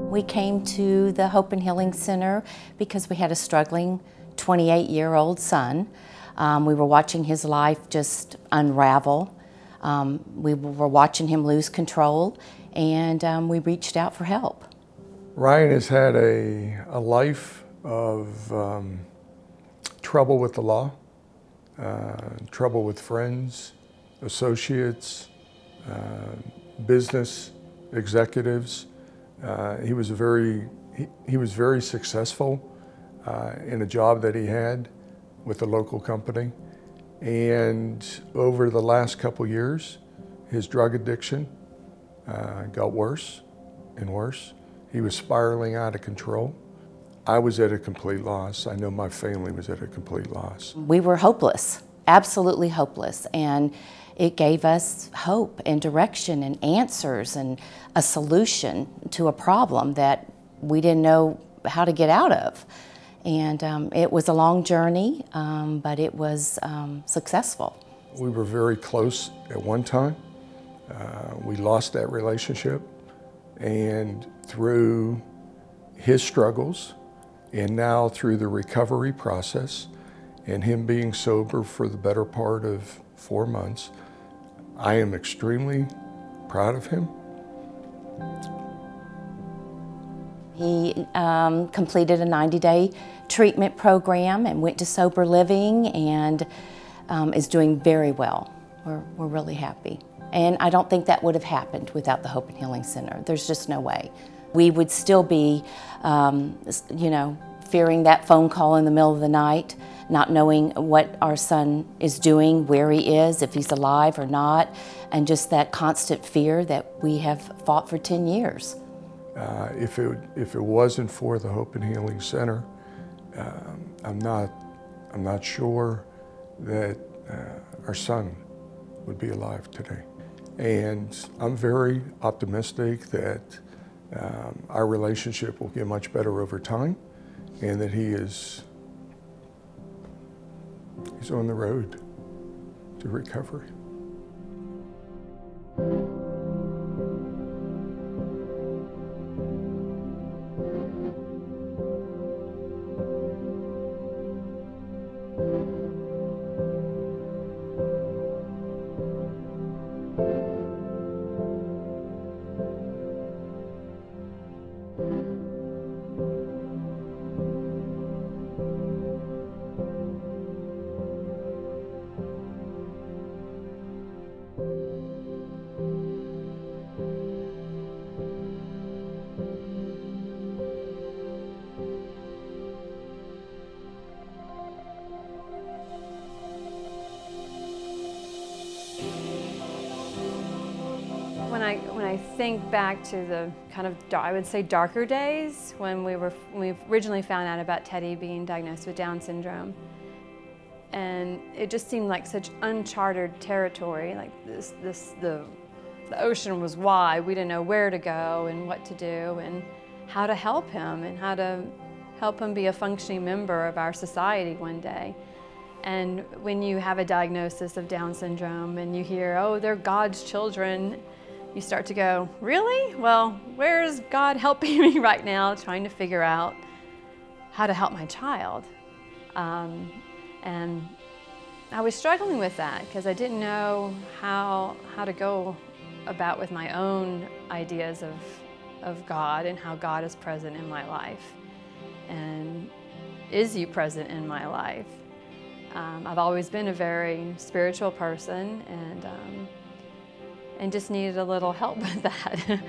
We came to the Hope and Healing Center because we had a struggling 28-year-old son. We were watching his life just unravel. We were watching him lose control, and we reached out for help. Ryan has had a life of trouble with the law, trouble with friends, associates, business executives. He was very successful in a job that he had with a local company. And over the last couple years, his drug addiction got worse and worse. He was spiraling out of control. I was at a complete loss. I know my family was at a complete loss. We were hopeless, absolutely hopeless. And it gave us hope and direction and answers and a solution to a problem that we didn't know how to get out of. And it was a long journey, but it was successful. We were very close at one time. We lost that relationship, and through his struggles, and now through the recovery process, and him being sober for the better part of 4 months, I am extremely proud of him. He completed a 90-day treatment program and went to sober living, and is doing very well. We're really happy. And I don't think that would have happened without the Hope and Healing Center. There's just no way. We would still be, fearing that phone call in the middle of the night, not knowing what our son is doing, where he is, if he's alive or not, and just that constant fear that we have fought for 10 years. If it wasn't for the Hope and Healing Center, I'm not sure that our son would be alive today. And I'm very optimistic that our relationship will get much better over time, and that he's on the road to recovery. When I think back to the kind of, I would say, darker days when we originally found out about Teddy being diagnosed with Down syndrome, and it just seemed like such uncharted territory. Like the ocean was wide. We didn't know where to go and what to do and how to help him and how to help him be a functioning member of our society one day. And when you have a diagnosis of Down syndrome and you hear, oh, they're God's children, you start to go, really? Well, where's God helping me right now, trying to figure out how to help my child? And I was struggling with that because I didn't know how to go about with my own ideas of God and how God is present in my life. And is He present in my life? I've always been a very spiritual person, and just needed a little help with that.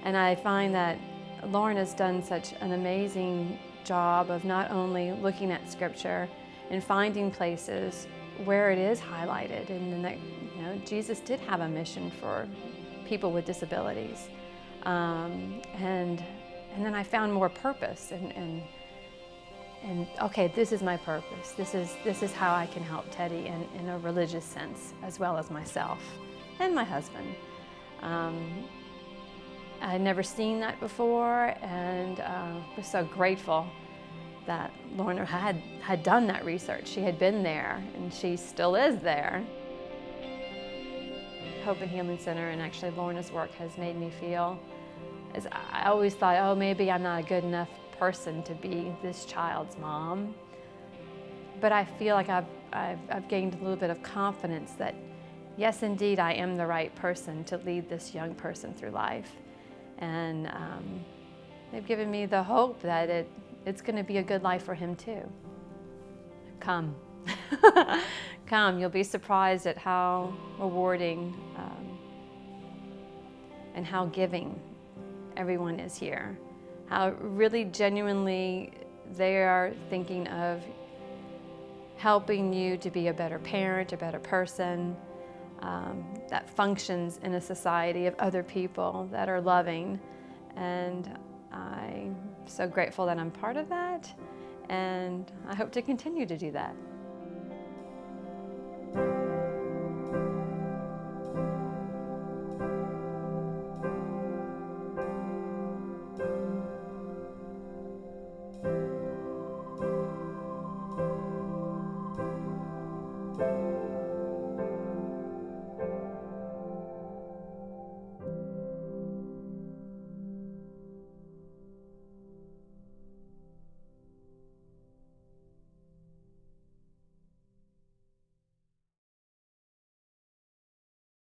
And I find that Lauren has done such an amazing job of not only looking at Scripture and finding places where it is highlighted, and that Jesus did have a mission for people with disabilities, and then I found more purpose and okay, this is my purpose. This is how I can help Teddy in a religious sense, as well as myself and my husband. I had never seen that before, and was so grateful that Lorna had done that research. She had been there, and she still is there. Hope and Healing Center, and actually Lorna's work, has made me feel is I always thought, oh, maybe I'm not a good enough person to be this child's mom. But I feel like I've gained a little bit of confidence that, yes, indeed, I am the right person to lead this young person through life. And they've given me the hope that it's going to be a good life for him too. Come. Come. You'll be surprised at how rewarding and how giving everyone is here. How really genuinely they are thinking of helping you to be a better parent, a better person, that functions in a society of other people that are loving. And I'm so grateful that I'm part of that, and I hope to continue to do that.